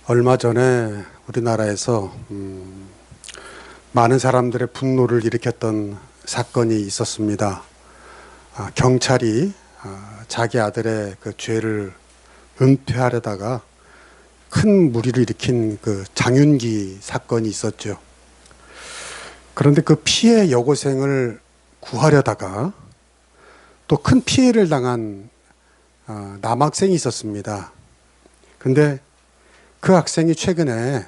얼마 전에 우리나라에서 많은 사람들의 분노를 일으켰던 사건이 있었습니다. 경찰이 자기 아들의 그 죄를 은폐하려다가 큰 무리를 일으킨 그 장윤기 사건이 있었죠. 그런데 그 피해 여고생을 구하려다가 또 큰 피해를 당한 남학생이 있었습니다. 근데 그 학생이 최근에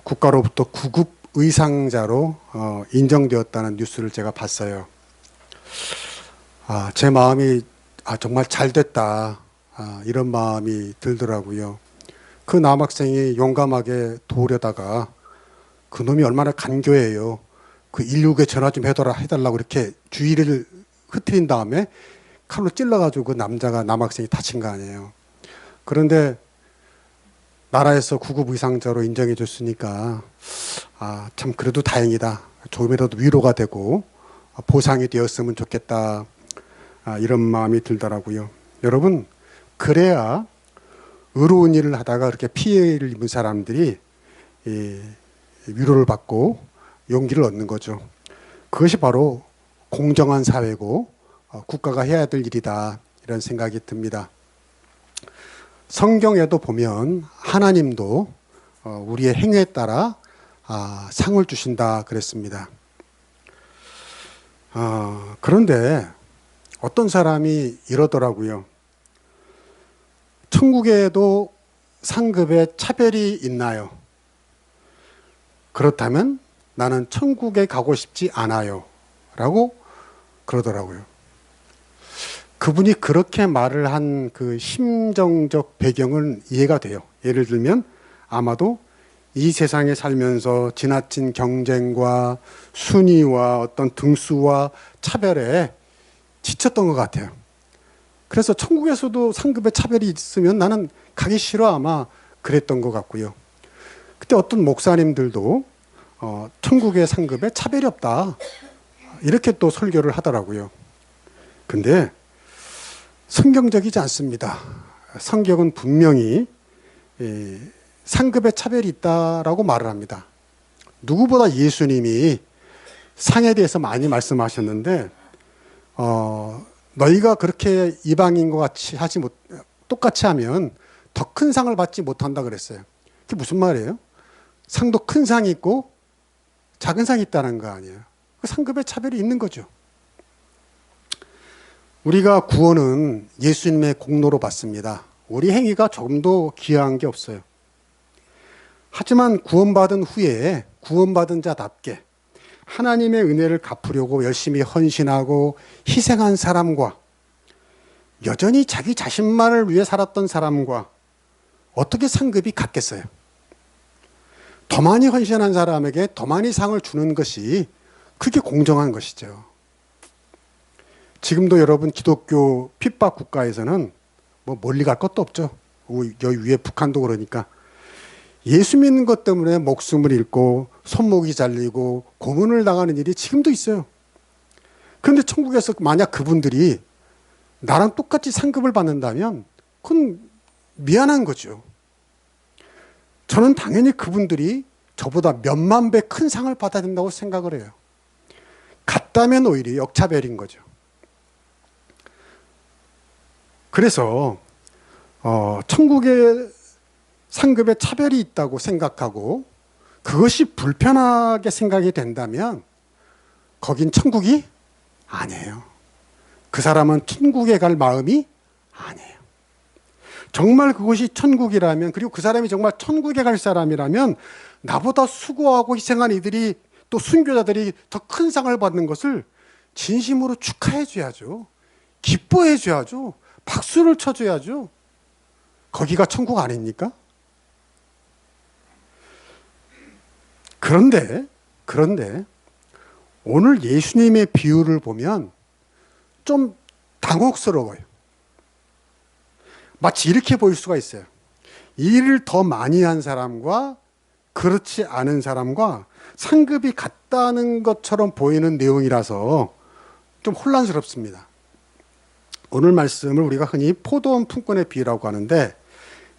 국가로부터 구급 의상자로 인정되었다는 뉴스를 제가 봤어요. 제 마음이 정말 잘 됐다, 이런 마음이 들더라고요. 그 남학생이 용감하게 도우려다가 그놈이 얼마나 간교해요. 그 119에 전화 좀 해달라고 이렇게 주의를 흐트린 다음에 칼로 찔러가지고 그 남학생이 다친 거 아니에요. 그런데 나라에서 구급 의상자로 인정해 줬으니까 참 그래도 다행이다, 조금이라도 위로가 되고 보상이 되었으면 좋겠다, 이런 마음이 들더라고요. 여러분, 그래야 의로운 일을 하다가 그렇게 피해를 입은 사람들이 위로를 받고 용기를 얻는 거죠. 그것이 바로 공정한 사회고 국가가 해야 될 일이다, 이런 생각이 듭니다. 성경에도 보면 하나님도 우리의 행위에 따라 상을 주신다 그랬습니다. 그런데 어떤 사람이 이러더라고요. 천국에도 상급에 차별이 있나요? 그렇다면 나는 천국에 가고 싶지 않아요, 라고 그러더라고요. 그분이 그렇게 말을 한 그 심정적 배경은 이해가 돼요. 예를 들면 아마도 이 세상에 살면서 지나친 경쟁과 순위와 어떤 등수와 차별에 지쳤던 것 같아요. 그래서 천국에서도 상급의 차별이 있으면 나는 가기 싫어, 아마 그랬던 것 같고요. 그때 어떤 목사님들도 천국의 상급에 차별이 없다, 이렇게 또 설교를 하더라고요. 근데 성경적이지 않습니다. 성경은 분명히 상급의 차별이 있다라고 말을 합니다. 누구보다 예수님이 상에 대해서 많이 말씀하셨는데 너희가 그렇게 이방인과 같이 똑같이 하면 더 큰 상을 받지 못한다 그랬어요. 그게 무슨 말이에요? 상도 큰 상이 있고 작은 상이 있다는 거 아니에요. 그 상급의 차별이 있는 거죠. 우리가 구원은 예수님의 공로로 받습니다. 우리 행위가 조금도 기여한 게 없어요. 하지만 구원받은 후에 구원받은 자답게 하나님의 은혜를 갚으려고 열심히 헌신하고 희생한 사람과 여전히 자기 자신만을 위해 살았던 사람과 어떻게 상급이 같겠어요? 더 많이 헌신한 사람에게 더 많이 상을 주는 것이 그게 공정한 것이죠. 지금도 여러분, 기독교 핍박 국가에서는 뭐 멀리 갈 것도 없죠. 여기 위에 북한도 그러니까. 예수 믿는 것 때문에 목숨을 잃고 손목이 잘리고 고문을 당하는 일이 지금도 있어요. 그런데 천국에서 만약 그분들이 나랑 똑같이 상급을 받는다면 그건 미안한 거죠. 저는 당연히 그분들이 저보다 몇만 배 큰 상을 받아야 된다고 생각을 해요. 같다면 오히려 역차별인 거죠. 그래서 천국의 상급에 차별이 있다고 생각하고 그것이 불편하게 생각이 된다면 거긴 천국이 아니에요. 그 사람은 천국에 갈 마음이 아니에요. 정말 그것이 천국이라면, 그리고 그 사람이 정말 천국에 갈 사람이라면 나보다 수고하고 희생한 이들이, 또 순교자들이 더 큰 상을 받는 것을 진심으로 축하해 줘야죠. 기뻐해 줘야죠. 박수를 쳐줘야죠. 거기가 천국 아닙니까? 그런데 오늘 예수님의 비유를 보면 좀 당혹스러워요. 마치 이렇게 보일 수가 있어요. 일을 더 많이 한 사람과 그렇지 않은 사람과 상급이 같다는 것처럼 보이는 내용이라서 좀 혼란스럽습니다. 오늘 말씀을 우리가 흔히 포도원 품꾼의 비유라고 하는데,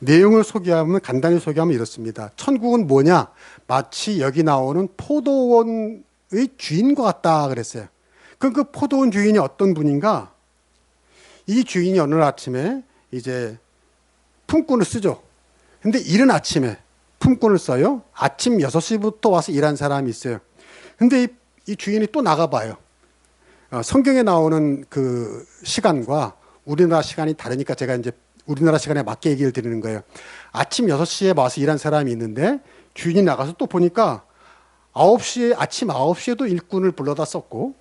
내용을 소개하면 간단히 소개하면 이렇습니다. 천국은 뭐냐? 마치 여기 나오는 포도원의 주인과 같다 그랬어요. 그럼 그 포도원 주인이 어떤 분인가? 이 주인이 어느 아침에 이제 품꾼을 쓰죠. 근데 이른 아침에 품꾼을 써요. 아침 6시부터 와서 일한 사람이 있어요. 근데 이 주인이 또 나가봐요. 성경에 나오는 그 시간과 우리나라 시간이 다르니까 제가 이제 우리나라 시간에 맞게 얘기를 드리는 거예요. 아침 6시에 와서 일한 사람이 있는데 주인이 나가서 또 보니까 아침 9시에도 일꾼을 불러다 썼고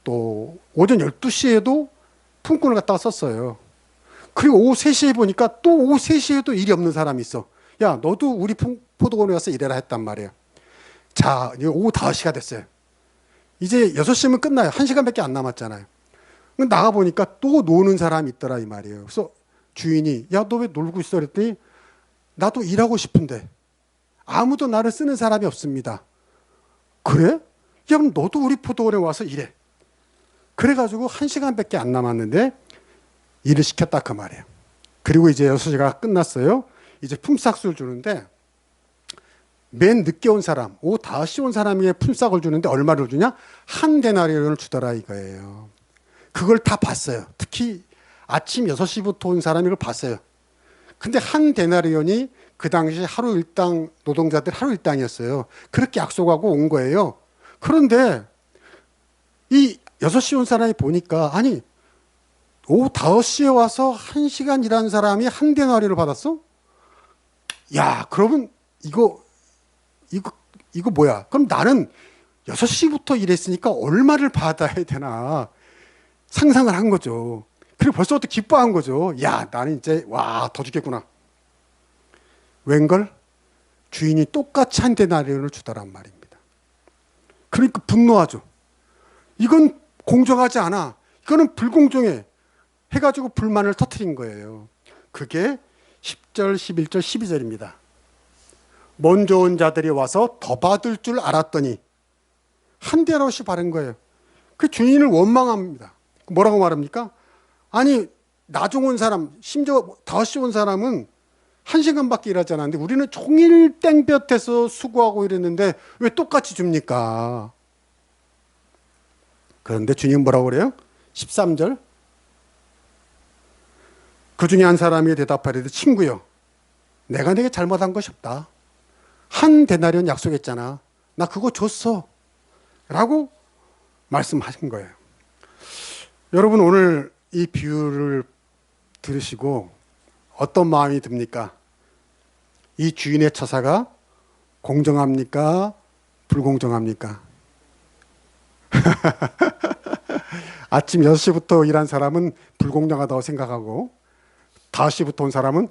또 오전 12시에도 품꾼을 갖다가 썼어요. 그리고 오후 3시에 보니까 또 오후 3시에도 일이 없는 사람이 있어. 야, 너도 우리 포도원에 와서 일해라 했단 말이에요. 자, 이제 오후 5시가 됐어요. 이제 6시면 끝나요. 1시간밖에 안 남았잖아요. 나가보니까 또 노는 사람이 있더라 이 말이에요. 그래서 주인이 야, 너 왜 놀고 있어? 그랬더니 나도 일하고 싶은데 아무도 나를 쓰는 사람이 없습니다. 그래? 야, 그럼 너도 우리 포도원에 와서 일해. 그래가지고 1시간밖에 안 남았는데 일을 시켰다 그 말이에요. 그리고 이제 6시가 끝났어요. 이제 품삯을 주는데 맨 늦게 온 사람, 오후 5시 온 사람에게 품삯을 주는데 얼마를 주냐? 한 데나리온을 주더라 이거예요. 그걸 다 봤어요. 특히 아침 6시부터 온 사람이 이걸 봤어요. 근데 한 데나리온이 그 당시 하루 일당, 노동자들 하루 일당이었어요. 그렇게 약속하고 온 거예요. 그런데 이 6시 온 사람이 보니까 아니 오후 5시에 와서 1시간 일한 사람이 한 데나리온을 받았어? 야, 그러면 이거 뭐야? 그럼 나는 6시부터 일했으니까 얼마를 받아야 되나 상상을 한 거죠. 그리고 벌써부터 기뻐한 거죠. 야, 나는 이제 더 주겠구나. 웬걸? 주인이 똑같이 한 데나리온을 주더란 말입니다. 그러니까 분노하죠. 이건 공정하지 않아. 이거는 불공정해. 해가지고 불만을 터뜨린 거예요. 그게 10절, 11절, 12절입니다. 먼저 온 자들이 와서 더 받을 줄 알았더니 한 데나리온씩 받은 거예요. 그 주인을 원망합니다. 뭐라고 말합니까? 아니, 나중 온 사람, 심지어 5시 온 사람은 1시간밖에 일하지 않았는데 우리는 종일 땡볕에서 수고하고 이랬는데 왜 똑같이 줍니까? 그런데 주님 뭐라고 그래요? 13절. 그 중에 한 사람이 대답하려도 친구여, 내가 내게 잘못한 것이 없다. 한 데나리온 약속했잖아. 나 그거 줬어. 라고 말씀하신 거예요. 여러분 오늘 이 비유를 들으시고 어떤 마음이 듭니까? 이 주인의 처사가 공정합니까? 불공정합니까? 아침 6시부터 일한 사람은 불공정하다고 생각하고 5시부터 온 사람은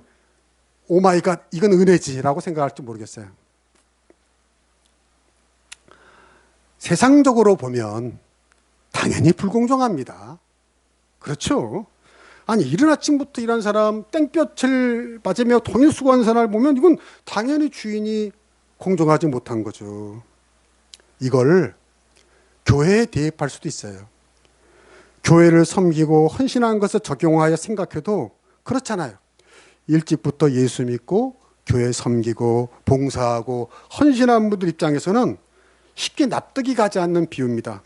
오마이갓 이건 은혜지라고 생각할지 모르겠어요. 세상적으로 보면 당연히 불공정합니다. 그렇죠? 아니 이른 아침부터 일한 사람 땡볕을 맞으며 동일 수고하는 사람을 보면 이건 당연히 주인이 공정하지 못한 거죠. 이걸 교회에 대입할 수도 있어요. 교회를 섬기고 헌신한 것을 적용하여 생각해도 그렇잖아요. 일찍부터 예수 믿고 교회 섬기고 봉사하고 헌신한 분들 입장에서는 쉽게 납득이 가지 않는 비유입니다.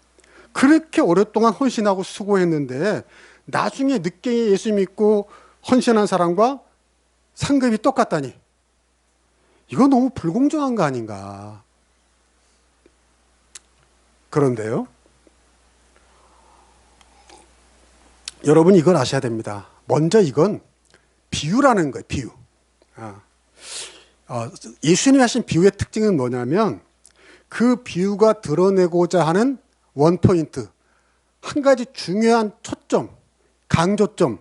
그렇게 오랫동안 헌신하고 수고했는데 나중에 늦게 예수 믿고 헌신한 사람과 상급이 똑같다니 이거 너무 불공정한 거 아닌가. 그런데요, 여러분 이걸 아셔야 됩니다. 먼저 이건 비유라는 거예요. 비유. 예수님이 하신 비유의 특징은 뭐냐면 그 비유가 드러내고자 하는 원포인트, 한 가지 중요한 초점, 강조점,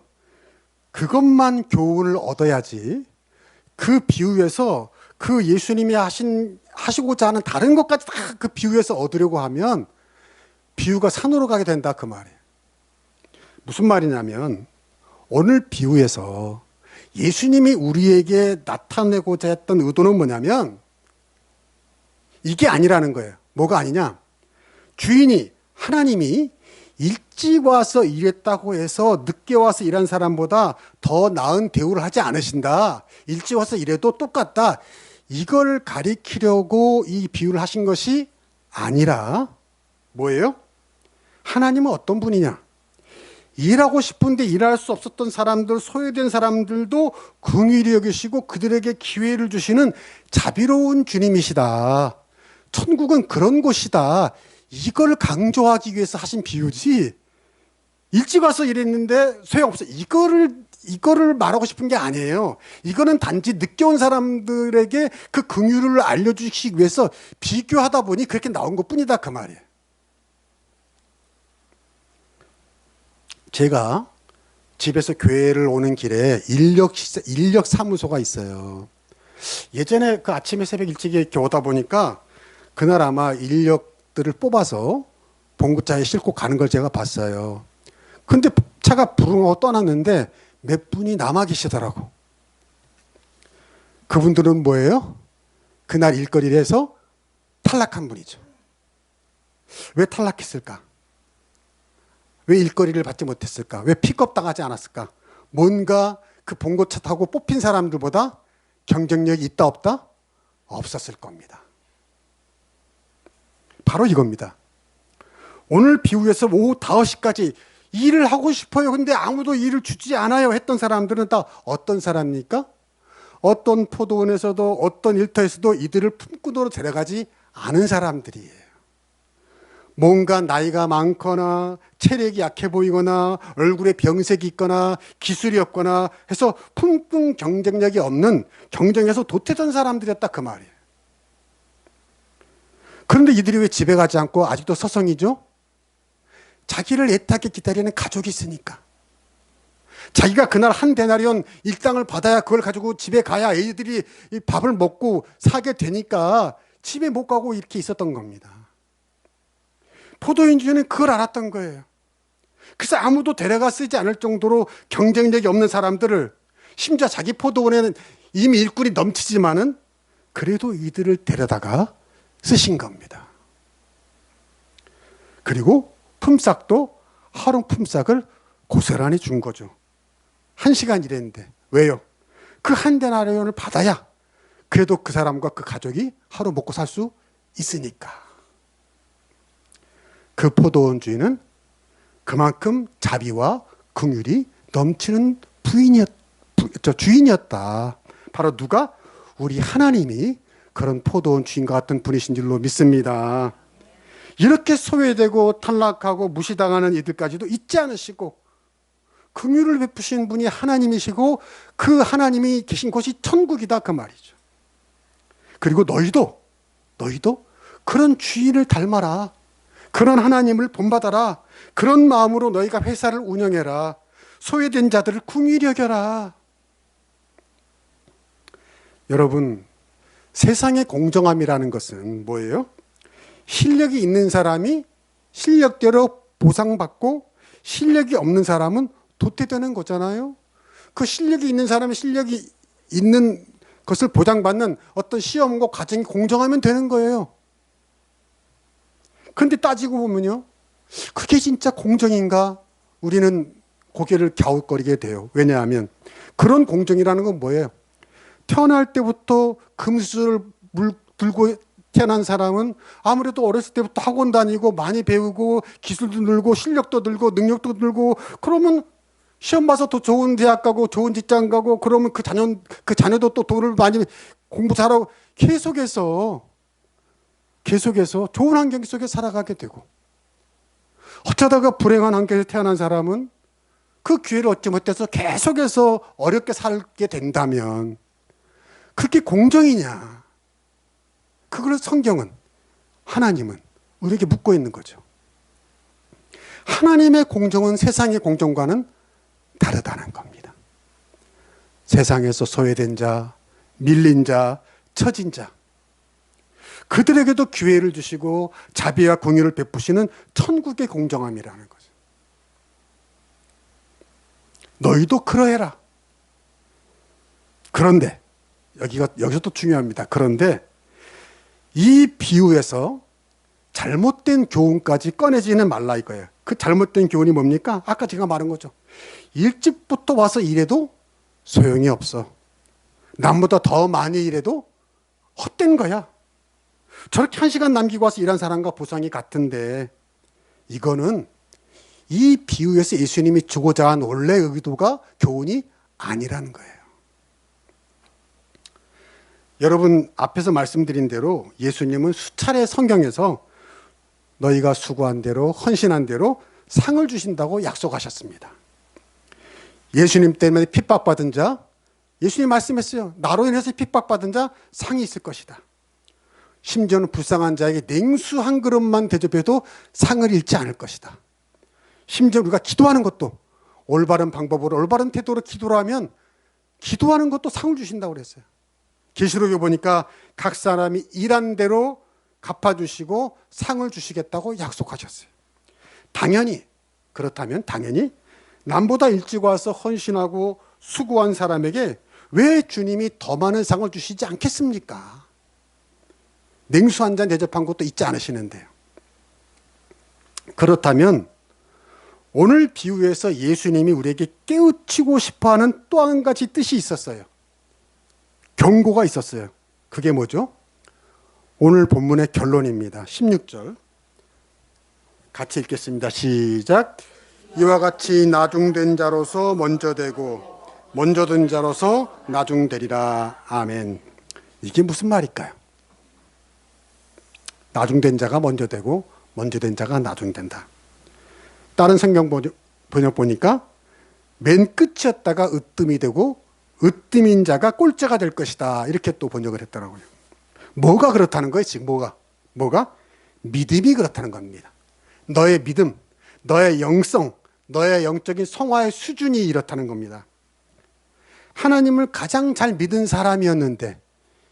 그것만 교훈을 얻어야지 그 비유에서 그 예수님이 하시고자 하는 다른 것까지 다 그 비유에서 얻으려고 하면 비유가 산으로 가게 된다 그 말이에요. 무슨 말이냐면 오늘 비유에서 예수님이 우리에게 나타내고자 했던 의도는 뭐냐면 이게 아니라는 거예요. 뭐가 아니냐? 주인이, 하나님이 일찍 와서 일했다고 해서 늦게 와서 일한 사람보다 더 나은 대우를 하지 않으신다. 일찍 와서 일해도 똑같다. 이걸 가리키려고 이 비유를 하신 것이 아니라 뭐예요? 하나님은 어떤 분이냐? 일하고 싶은데 일할 수 없었던 사람들, 소외된 사람들도 긍휼히 여기시고 그들에게 기회를 주시는 자비로운 주님이시다. 천국은 그런 곳이다. 이걸 강조하기 위해서 하신 비유지. 일찍 와서 일했는데 소용없어. 이거를 말하고 싶은 게 아니에요. 이거는 단지 늦게 온 사람들에게 그 긍휼을 알려주시기 위해서 비교하다 보니 그렇게 나온 것뿐이다 그 말이에요. 제가 집에서 교회를 오는 길에 인력 사무소가 있어요. 예전에 그 아침에 새벽 일찍 이렇게 오다 보니까 그날 아마 인력들을 뽑아서 봉고차에 싣고 가는 걸 제가 봤어요. 근데 차가 부릉하고 떠났는데 몇 분이 남아 계시더라고. 그분들은 뭐예요? 그날 일거리를 해서 탈락한 분이죠. 왜 탈락했을까? 왜 일거리를 받지 못했을까? 왜 픽업 당하지 않았을까? 뭔가 그 봉고차 타고 뽑힌 사람들보다 경쟁력이 있다 없다? 없었을 겁니다. 바로 이겁니다. 오늘 비유에서 오후 5시까지 일을 하고 싶어요. 근데 아무도 일을 주지 않아요 했던 사람들은 다 어떤 사람입니까? 어떤 포도원에서도 어떤 일터에서도 이들을 품꾼으로 데려가지 않은 사람들이에요. 뭔가 나이가 많거나 체력이 약해 보이거나 얼굴에 병색이 있거나 기술이 없거나 해서 품꾼 경쟁력이 없는 경쟁에서 도태된 사람들이었다 그 말이에요. 그런데 이들이 왜 집에 가지 않고 아직도 서성이죠? 자기를 애타게 기다리는 가족이 있으니까. 자기가 그날 한 데나리온 일당을 받아야 그걸 가지고 집에 가야 애들이 밥을 먹고 사게 되니까 집에 못 가고 이렇게 있었던 겁니다. 포도인주는 그걸 알았던 거예요. 그래서 아무도 데려가 쓰지 않을 정도로 경쟁력이 없는 사람들을, 심지어 자기 포도원에는 이미 일꾼이 넘치지만은 그래도 이들을 데려다가 쓰신 겁니다. 그리고 품삯도 하루 품삯을 고스란히 준 거죠. 1시간 일했는데. 왜요? 그 한 데나리온을 받아야 그래도 그 사람과 그 가족이 하루 먹고 살 수 있으니까. 그 포도원 주인은 그만큼 자비와 긍휼이 넘치는 주인이었다. 바로 누가? 우리 하나님이 그런 포도원 주인과 같은 분이신 줄로 믿습니다. 이렇게 소외되고 탈락하고 무시당하는 이들까지도 잊지 않으시고 긍휼을 베푸신 분이 하나님이시고 그 하나님이 계신 곳이 천국이다 그 말이죠. 그리고 너희도 그런 주인을 닮아라. 그런 하나님을 본받아라. 그런 마음으로 너희가 회사를 운영해라. 소외된 자들을 긍휼히 여겨라. 여러분, 세상의 공정함이라는 것은 뭐예요? 실력이 있는 사람이 실력대로 보상받고 실력이 없는 사람은 도태되는 거잖아요. 그 실력이 있는 사람이 실력이 있는 것을 보장받는 어떤 시험과 과정이 공정하면 되는 거예요. 그런데 따지고 보면요, 그게 진짜 공정인가? 우리는 고개를 갸웃거리게 돼요. 왜냐하면 그런 공정이라는 건 뭐예요? 태어날 때부터 금수저를 들고 태어난 사람은 아무래도 어렸을 때부터 학원 다니고 많이 배우고 기술도 늘고 실력도 늘고 능력도 늘고, 그러면 시험 봐서 더 좋은 대학 가고 좋은 직장 가고, 그러면 그 자녀도 또 돈을 많이 공부 잘하고 계속해서 좋은 환경 속에 살아가게 되고, 어쩌다가 불행한 환경에서 태어난 사람은 그 기회를 얻지 못해서 계속해서 어렵게 살게 된다면 그게 공정이냐? 그걸 성경은, 하나님은 우리에게 묻고 있는 거죠. 하나님의 공정은 세상의 공정과는 다르다는 겁니다. 세상에서 소외된 자, 밀린 자, 처진 자, 그들에게도 기회를 주시고 자비와 긍휼을 베푸시는 천국의 공정함이라는 거죠. 너희도 그러해라. 그런데 여기서 또 중요합니다. 그런데 이 비유에서 잘못된 교훈까지 꺼내지는 말라 이거예요. 그 잘못된 교훈이 뭡니까? 아까 제가 말한 거죠. 일찍부터 와서 일해도 소용이 없어. 남보다 더 많이 일해도 헛된 거야. 저렇게 1시간 남기고 와서 일한 사람과 보상이 같은데, 이거는 이 비유에서 예수님이 주고자 한 원래 의도가 교훈이 아니라는 거예요. 여러분, 앞에서 말씀드린 대로 예수님은 수차례 성경에서 너희가 수고한 대로 헌신한 대로 상을 주신다고 약속하셨습니다. 예수님 때문에 핍박받은 자, 예수님 말씀했어요. 나로 인해서 핍박받은 자 상이 있을 것이다. 심지어는 불쌍한 자에게 냉수 한 그릇만 대접해도 상을 잃지 않을 것이다. 심지어 우리가 기도하는 것도 올바른 방법으로 올바른 태도로 기도를 하면 기도하는 것도 상을 주신다고 그랬어요. 계시록에 보니까 각 사람이 일한 대로 갚아주시고 상을 주시겠다고 약속하셨어요. 당연히, 그렇다면 당연히 남보다 일찍 와서 헌신하고 수고한 사람에게 왜 주님이 더 많은 상을 주시지 않겠습니까? 냉수 한 잔 대접한 것도 잊지 않으시는데요. 그렇다면 오늘 비유에서 예수님이 우리에게 깨우치고 싶어하는 또 한 가지 뜻이 있었어요. 경고가 있었어요. 그게 뭐죠? 오늘 본문의 결론입니다. 16절 같이 읽겠습니다. 시작. 이와 같이 나중된 자로서 먼저 되고 먼저 된 자로서 나중되리라. 아멘. 이게 무슨 말일까요? 나중된 자가 먼저 되고 먼저 된 자가 나중된다. 다른 성경 번역 보니까 맨 끝이었다가 으뜸이 되고 으뜸인 자가 꼴째가 될 것이다. 이렇게 또 번역을 했더라고요. 뭐가 그렇다는 거예요? 지금 뭐가? 믿음이 그렇다는 겁니다. 너의 믿음, 너의 영성, 너의 영적인 성화의 수준이 이렇다는 겁니다. 하나님을 가장 잘 믿은 사람이었는데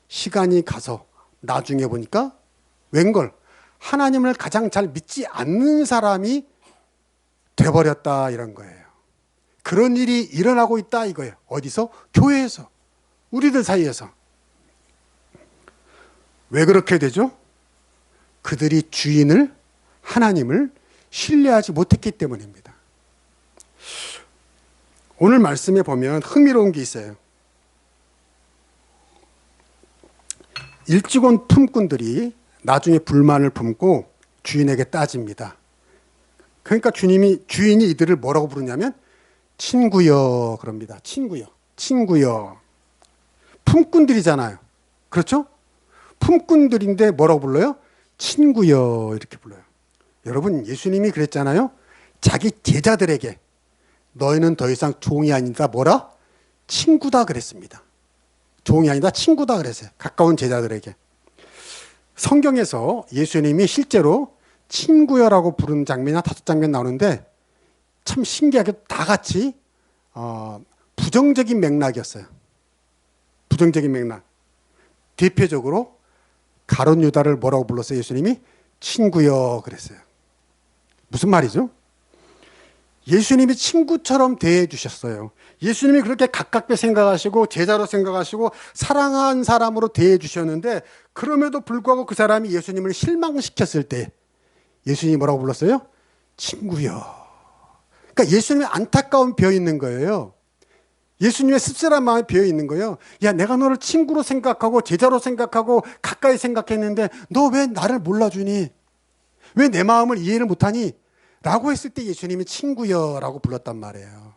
시간이 가서 나중에 보니까 웬걸 하나님을 가장 잘 믿지 않는 사람이 돼버렸다 이런 거예요. 그런 일이 일어나고 있다 이거예요. 어디서? 교회에서, 우리들 사이에서. 왜 그렇게 되죠? 그들이 주인을, 하나님을 신뢰하지 못했기 때문입니다. 오늘 말씀에 보면 흥미로운 게 있어요. 일찍 온 품꾼들이 나중에 불만을 품고 주인에게 따집니다. 그러니까 주인이 이들을 뭐라고 부르냐면 친구여 그럽니다. 친구여. 품꾼들이잖아요. 그렇죠? 품꾼들인데 뭐라고 불러요? 친구여 이렇게 불러요. 여러분, 예수님이 그랬잖아요. 자기 제자들에게 너희는 더 이상 종이 아니다. 뭐라? 친구다 그랬습니다. 종이 아니다. 친구다 그랬어요. 가까운 제자들에게. 성경에서 예수님이 실제로 친구여라고 부른 장면이 5장면 나오는데 참 신기하게 다 같이 부정적인 맥락이었어요. 부정적인 맥락. 대표적으로 가룟 유다를 뭐라고 불렀어요? 예수님이 친구여 그랬어요. 무슨 말이죠? 예수님이 친구처럼 대해 주셨어요. 예수님이 그렇게 가깝게 생각하시고 제자로 생각하시고 사랑한 사람으로 대해 주셨는데 그럼에도 불구하고 그 사람이 예수님을 실망시켰을 때 예수님이 뭐라고 불렀어요? 친구여. 그러니까 예수님의 안타까움 비어 있는 거예요. 예수님의 씁쓸한 마음이 비어 있는 거예요. 야, 내가 너를 친구로 생각하고 제자로 생각하고 가까이 생각했는데 너 왜 나를 몰라주니? 왜 내 마음을 이해를 못하니? 라고 했을 때 예수님이 친구여라고 불렀단 말이에요.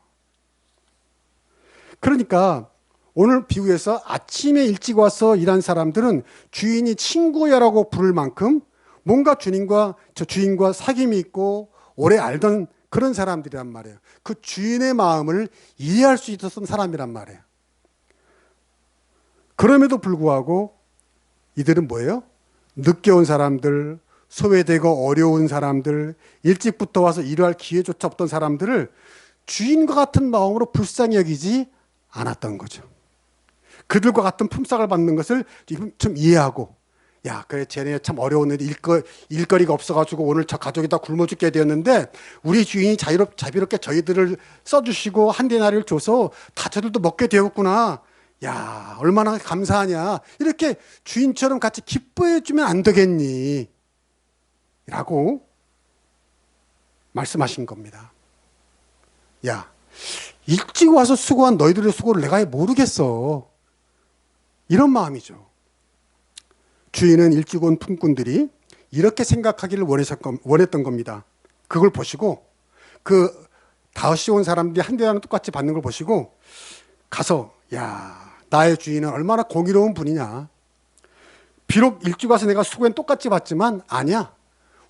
그러니까 오늘 비유에서 아침에 일찍 와서 일한 사람들은 주인이 친구여라고 부를 만큼 뭔가 주인과 사귐이 있고 오래 알던 그런 사람들이란 말이에요. 그 주인의 마음을 이해할 수 있었던 사람이란 말이에요. 그럼에도 불구하고 이들은 뭐예요? 늦게 온 사람들, 소외되고 어려운 사람들, 일찍부터 와서 일할 기회조차 없던 사람들을 주인과 같은 마음으로 불쌍히 여기지 않았던 거죠. 그들과 같은 품삯을 받는 것을 좀 이해하고, 야, 그래, 쟤네 참 어려웠는데 일거리가 없어가지고 오늘 저 가족이 다 굶어 죽게 되었는데 우리 주인이 자비롭게 저희들을 써주시고 한 데나리를 줘서 다 저들도 먹게 되었구나. 야, 얼마나 감사하냐. 이렇게 주인처럼 같이 기뻐해주면 안 되겠니? 라고 말씀하신 겁니다. 야, 일찍 와서 수고한 너희들의 수고를 내가 모르겠어. 이런 마음이죠. 주인은 일찍 온 품꾼들이 이렇게 생각하기를 원했던 겁니다. 그걸 보시고 그 다시 온 사람들이 한 대랑 똑같이 받는 걸 보시고 가서 야, 나의 주인은 얼마나 공의로운 분이냐. 비록 일찍 와서 내가 수고엔 똑같이 받지만 아니야.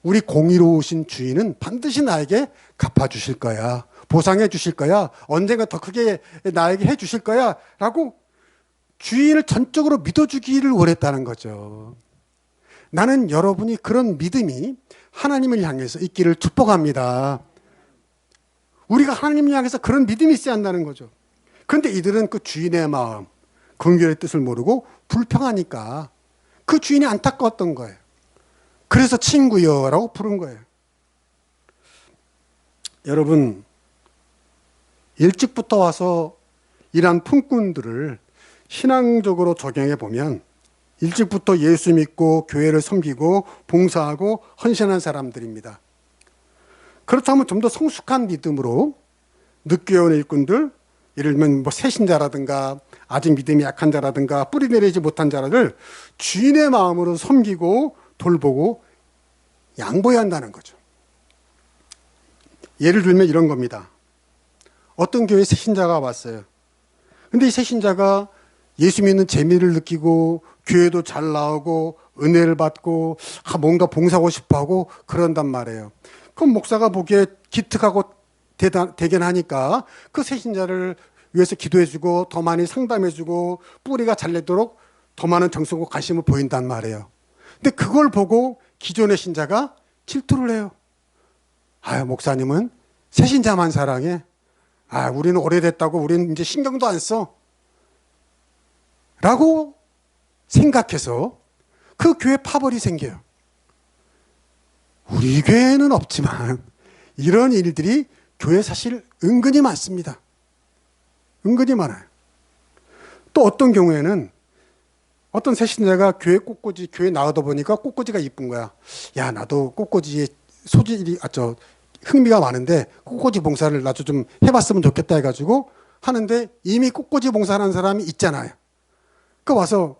우리 공의로우신 주인은 반드시 나에게 갚아주실 거야. 보상해 주실 거야. 언젠가 더 크게 나에게 해 주실 거야. 라고 주인을 전적으로 믿어주기를 원했다는 거죠. 나는 여러분이 그런 믿음이 하나님을 향해서 있기를 축복합니다. 우리가 하나님을 향해서 그런 믿음이 있어야 한다는 거죠. 그런데 이들은 그 주인의 마음, 긍휼의 뜻을 모르고 불평하니까 그 주인이 안타까웠던 거예요. 그래서 친구여라고 부른 거예요. 여러분, 일찍부터 와서 일한 품꾼들을 신앙적으로 적용해 보면 일찍부터 예수 믿고 교회를 섬기고 봉사하고 헌신한 사람들입니다. 그렇다면 좀 더 성숙한 믿음으로 늦게 온 일꾼들, 예를 들면 뭐 새신자라든가 아직 믿음이 약한 자라든가 뿌리 내리지 못한 자를 주인의 마음으로 섬기고 돌보고 양보해야 한다는 거죠. 예를 들면 이런 겁니다. 어떤 교회에 새신자가 왔어요. 근데 이 새신자가 예수 믿는 재미를 느끼고 교회도 잘 나오고 은혜를 받고 뭔가 봉사하고 싶어하고 그런단 말이에요. 그럼 목사가 보기에 기특하고 대견하니까 그 새신자를 위해서 기도해주고 더 많이 상담해주고 뿌리가 잘 내도록 더 많은 정성과 관심을 보인단 말이에요. 근데 그걸 보고 기존의 신자가 질투를 해요. 아유, 목사님은 새신자만 사랑해. 아, 우리는 오래됐다고 우리는 이제 신경도 안 써. 라고 생각해서 그 교회 파벌이 생겨요. 우리 교회는 없지만 이런 일들이 교회 사실 은근히 많습니다. 은근히 많아요. 또 어떤 경우에는 어떤 새신자가 교회 나가다 보니까 꽃꽂이가 이쁜 거야. 야, 나도 꽃꽂이에 흥미가 많은데 꽃꽂이 봉사를 나도 좀 해봤으면 좋겠다 해가지고 하는데 이미 꽃꽂이 봉사하는 사람이 있잖아요. 그 와서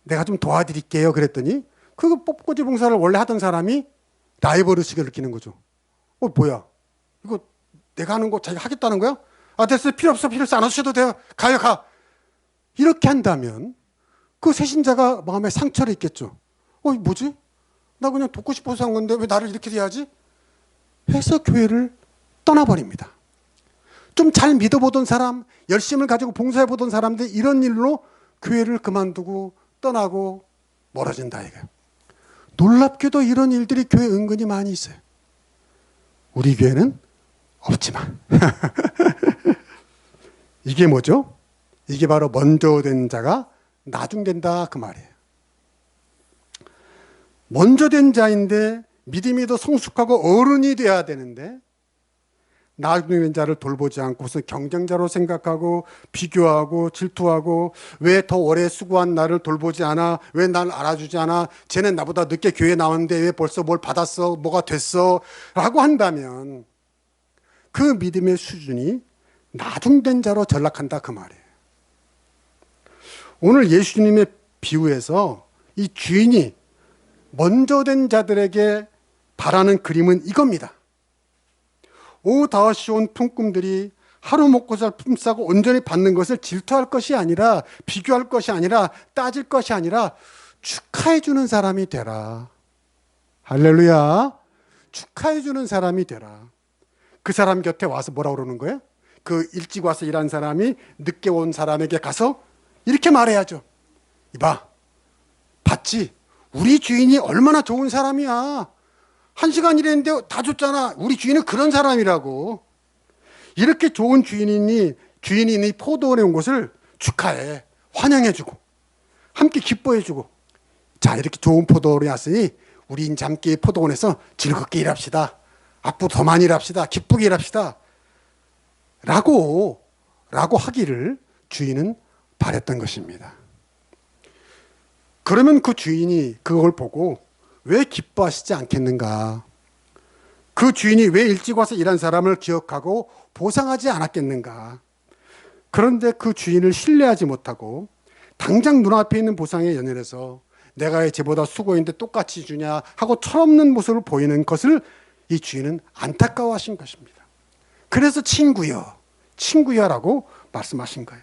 내가 좀 도와드릴게요 그랬더니 그 꽃꽂이 봉사를 원래 하던 사람이 라이벌의식을 느끼는 거죠. 뭐야? 이거 내가 하는 거 자기가 하겠다는 거야? 아, 됐어요. 필요 없어. 안 하셔도 돼요. 가요, 가. 이렇게 한다면 그 새신자가 마음에 상처를 입겠죠. 뭐지? 나 그냥 돕고 싶어서 한 건데 왜 나를 이렇게 해야지? 해서 교회를 떠나버립니다. 좀 잘 믿어보던 사람, 열심을 가지고 봉사해보던 사람들 이런 일로 교회를 그만두고 떠나고 멀어진다 이거예요. 놀랍게도 이런 일들이 교회에 은근히 많이 있어요. 우리 교회는 없지만 이게 뭐죠? 이게 바로 먼저 된 자가 나중된다 그 말이에요. 먼저 된 자인데 믿음이 더 성숙하고 어른이 돼야 되는데 나중된 자를 돌보지 않고 무슨 경쟁자로 생각하고 비교하고 질투하고 왜 더 오래 수고한 나를 돌보지 않아? 왜 나를 알아주지 않아? 쟤는 나보다 늦게 교회 나왔는데 왜 벌써 뭘 받았어? 뭐가 됐어? 라고 한다면 그 믿음의 수준이 나중된 자로 전락한다 그 말이에요. 오늘 예수님의 비유에서 이 주인이 먼저 된 자들에게 바라는 그림은 이겁니다. 다시 온 품꾼들이 하루 먹고 살 품싸고 온전히 받는 것을 질투할 것이 아니라 비교할 것이 아니라 따질 것이 아니라 축하해 주는 사람이 되라. 할렐루야. 축하해 주는 사람이 되라. 그 사람 곁에 와서 뭐라고 그러는 거예요? 그 일찍 와서 일한 사람이 늦게 온 사람에게 가서 이렇게 말해야죠. 이봐, 봤지? 우리 주인이 얼마나 좋은 사람이야. 1시간 일했는데 다 줬잖아. 우리 주인은 그런 사람이라고. 이렇게 좋은 주인이 포도원에 온 것을 축하해. 환영해주고 함께 기뻐해주고, 자, 이렇게 좋은 포도원에 왔으니 우리 이제 함께 포도원에서 즐겁게 일합시다. 앞으로 더 많이 일합시다. 기쁘게 일합시다. 라고 하기를 주인은 바랬던 것입니다. 그러면 그 주인이 그걸 보고 왜 기뻐하시지 않겠는가? 그 주인이 왜 일찍 와서 일한 사람을 기억하고 보상하지 않았겠는가? 그런데 그 주인을 신뢰하지 못하고 당장 눈앞에 있는 보상에 연연해서 내가 쟤보다 수고했는데 똑같이 주냐 하고 철없는 모습을 보이는 것을 이 주인은 안타까워하신 것입니다. 그래서 친구여, 친구야라고 말씀하신 거예요.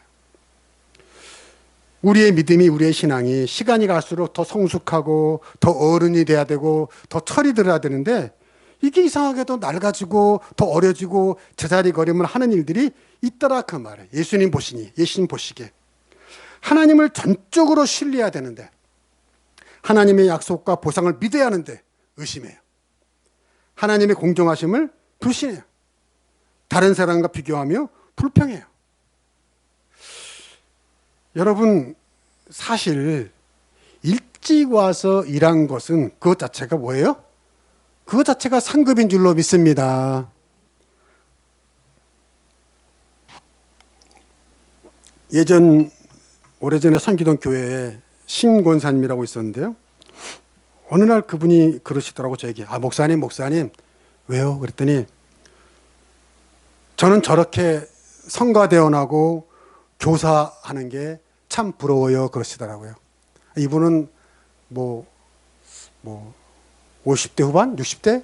우리의 믿음이, 우리의 신앙이 시간이 갈수록 더 성숙하고 더 어른이 돼야 되고 더 철이 들어야 되는데 이게 이상하게도 낡아지고 더 어려지고 제자리 걸음을 하는 일들이 있더라 그 말이에요. 예수님 보시니, 예수님 보시기에 하나님을 전적으로 신뢰해야 되는데 하나님의 약속과 보상을 믿어야 하는데 의심해요. 하나님의 공정하심을 불신해요. 다른 사람과 비교하며 불평해요. 여러분, 사실 일찍 와서 일한 것은 그것 자체가 뭐예요? 그것 자체가 상급인 줄로 믿습니다. 오래전에 선기동 교회에 신권사님이라고 있었는데요. 어느 날 그분이 그러시더라고 저에게. 목사님 왜요? 그랬더니 저는 저렇게 성가대원하고 교사하는 게 참 부러워요 그러시더라고요. 이분은 50대 후반? 60대?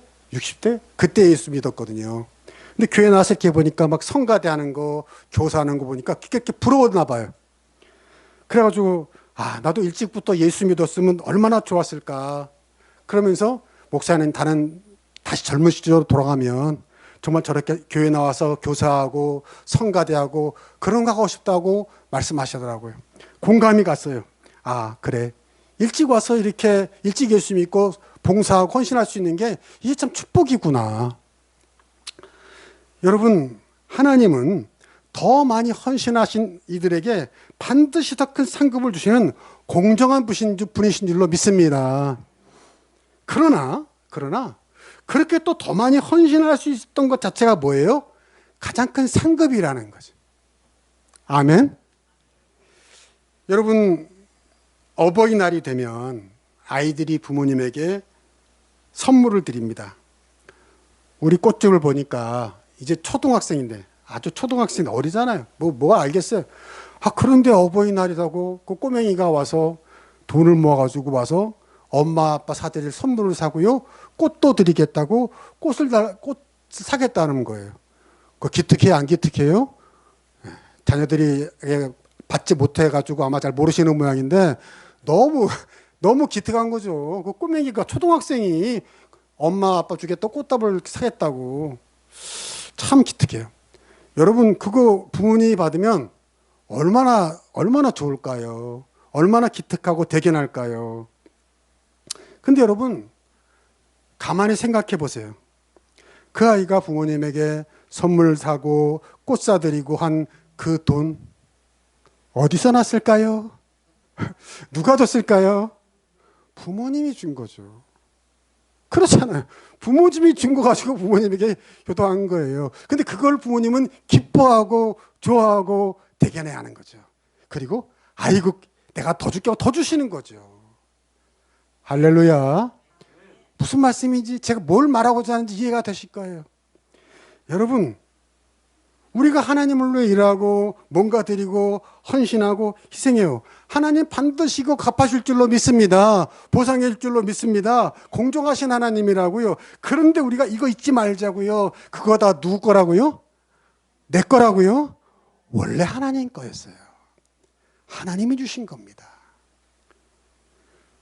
그때 예수 믿었거든요. 근데 교회 나와서 이렇게 보니까 막 성가대 하는 거, 교사하는 거 보니까 이렇게 부러웠나 봐요. 그래가지고, 나도 일찍부터 예수 믿었으면 얼마나 좋았을까. 그러면서 목사님 다시 젊은 시절로 돌아가면 정말 저렇게 교회 나와서 교사하고 성가대하고 그런 거 하고 싶다고 말씀하시더라고요. 공감이 갔어요. 그래. 일찍 와서 이렇게 일찍 예수 믿고 봉사하고 헌신할 수 있는 게 이게 참 축복이구나. 여러분, 하나님은 더 많이 헌신하신 이들에게 반드시 더 큰 상급을 주시는 공정한 분이신 줄로 믿습니다. 그러나 그렇게 또 더 많이 헌신할 수 있었던 것 자체가 뭐예요? 가장 큰 상급이라는 거죠. 아멘. 여러분, 어버이날이 되면 아이들이 부모님에게 선물을 드립니다. 우리 꽃집을 보니까 이제 초등학생인데, 아주 초등학생 어리잖아요. 뭐 알겠어요. 그런데 어버이날이라고 그 꼬맹이가 와서 돈을 모아가지고 와서 엄마 아빠 사드릴 선물을 사고요. 꽃도 드리겠다고 꽃 사겠다는 거예요. 그 기특해요, 안 기특해요? 자녀들이 받지 못해가지고 아마 잘 모르시는 모양인데 너무 기특한 거죠. 그 꼬맹이가 초등학생이 엄마 아빠 주겠다 꽃다발 사겠다고. 참 기특해요. 여러분, 그거 부모님이 받으면 얼마나 좋을까요? 얼마나 기특하고 대견할까요? 근데 여러분, 가만히 생각해 보세요. 그 아이가 부모님에게 선물 사고 꽃 사드리고 한 그 돈 어디서 났을까요? 누가 줬을까요? 부모님이 준 거죠. 그렇잖아요. 부모님이 준 거 가지고 부모님에게 효도한 거예요. 근데 그걸 부모님은 기뻐하고 좋아하고 대견해 하는 거죠. 그리고 아이고 내가 더 줄게 하고 더 주시는 거죠. 할렐루야. 무슨 말씀인지 제가 뭘 말하고자 하는지 이해가 되실 거예요. 여러분, 우리가 하나님을 위해 일하고 뭔가 드리고 헌신하고 희생해요. 하나님 반드시 이거 갚아줄 줄로 믿습니다. 보상해 줄 줄로 믿습니다. 공정하신 하나님이라고요. 그런데 우리가 이거 잊지 말자고요. 그거 다 누구 거라고요? 내 거라고요? 원래 하나님 거였어요. 하나님이 주신 겁니다.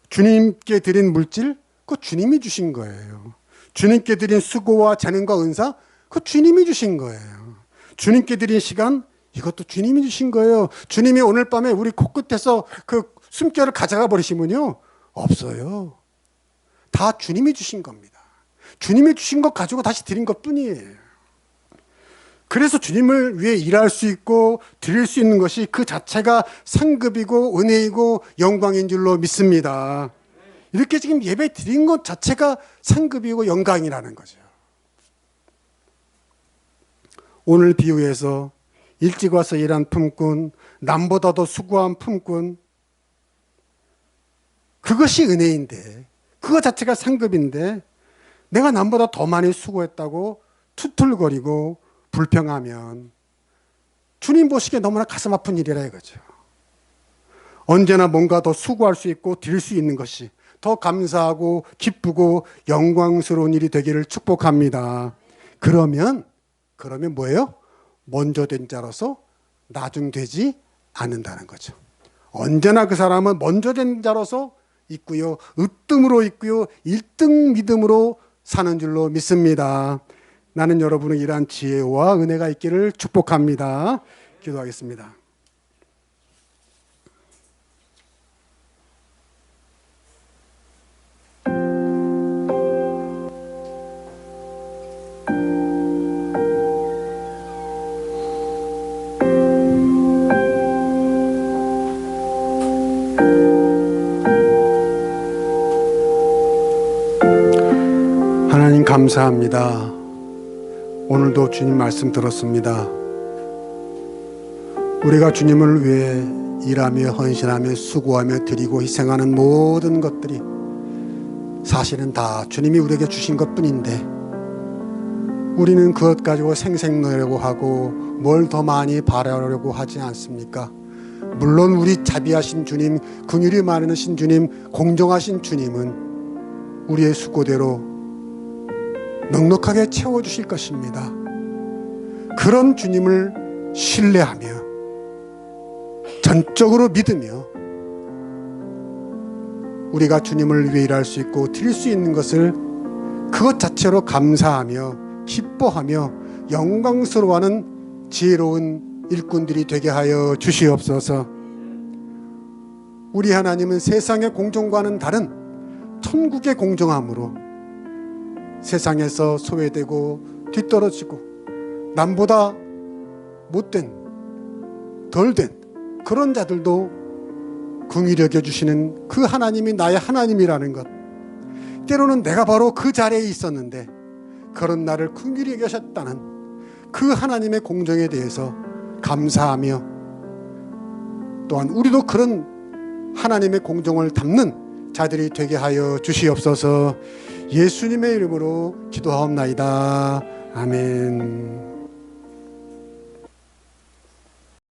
주님께 드린 물질, 그거 주님이 주신 거예요. 주님께 드린 수고와 재능과 은사, 그거 주님이 주신 거예요. 주님께 드린 시간, 이것도 주님이 주신 거예요. 주님이 오늘 밤에 우리 코끝에서 그 숨결을 가져가 버리시면요, 없어요. 다 주님이 주신 겁니다. 주님이 주신 것 가지고 다시 드린 것 뿐이에요. 그래서 주님을 위해 일할 수 있고 드릴 수 있는 것이 그 자체가 상급이고 은혜이고 영광인 줄로 믿습니다. 이렇게 지금 예배 드린 것 자체가 상급이고 영광이라는 거죠. 오늘 비유에서 일찍 와서 일한 품꾼, 남보다 더 수고한 품꾼, 그것이 은혜인데 그거 자체가 상급인데 내가 남보다 더 많이 수고했다고 투툴거리고 불평하면 주님 보시기에 너무나 가슴 아픈 일이라 이거죠. 언제나 뭔가 더 수고할 수 있고 드릴 수 있는 것이 더 감사하고 기쁘고 영광스러운 일이 되기를 축복합니다. 그러면 뭐예요? 먼저 된 자로서 나중되지 않는다는 거죠. 언제나 그 사람은 먼저 된 자로서 있고요, 으뜸으로 있고요, 1등 믿음으로 사는 줄로 믿습니다. 나는 여러분의 이러한 지혜와 은혜가 있기를 축복합니다. 기도하겠습니다. 하나님 감사합니다. 오늘도 주님 말씀 들었습니다. 우리가 주님을 위해 일하며 헌신하며 수고하며 드리고 희생하는 모든 것들이 사실은 다 주님이 우리에게 주신 것뿐인데 우리는 그것 가지고 생색내려고 하고 뭘 더 많이 바라려고 하지 않습니까? 물론 우리 자비하신 주님, 긍휼이 많으신 주님, 공정하신 주님은 우리의 수고대로 넉넉하게 채워주실 것입니다. 그런 주님을 신뢰하며 전적으로 믿으며 우리가 주님을 위해 일할 수 있고 드릴 수 있는 것을 그것 자체로 감사하며 기뻐하며 영광스러워하는 지혜로운 일꾼들이 되게 하여 주시옵소서. 우리 하나님은 세상의 공정과는 다른 천국의 공정함으로 세상에서 소외되고 뒤떨어지고 남보다 못된 덜된 그런 자들도 긍휼히 여겨주시는 그 하나님이 나의 하나님이라는 것, 때로는 내가 바로 그 자리에 있었는데 그런 나를 긍휼히 여기셨다는 그 하나님의 공정에 대해서 감사하며 또한 우리도 그런 하나님의 공정을 담는 자들이 되게 하여 주시옵소서. 예수님의 이름으로 기도하옵나이다. 아멘.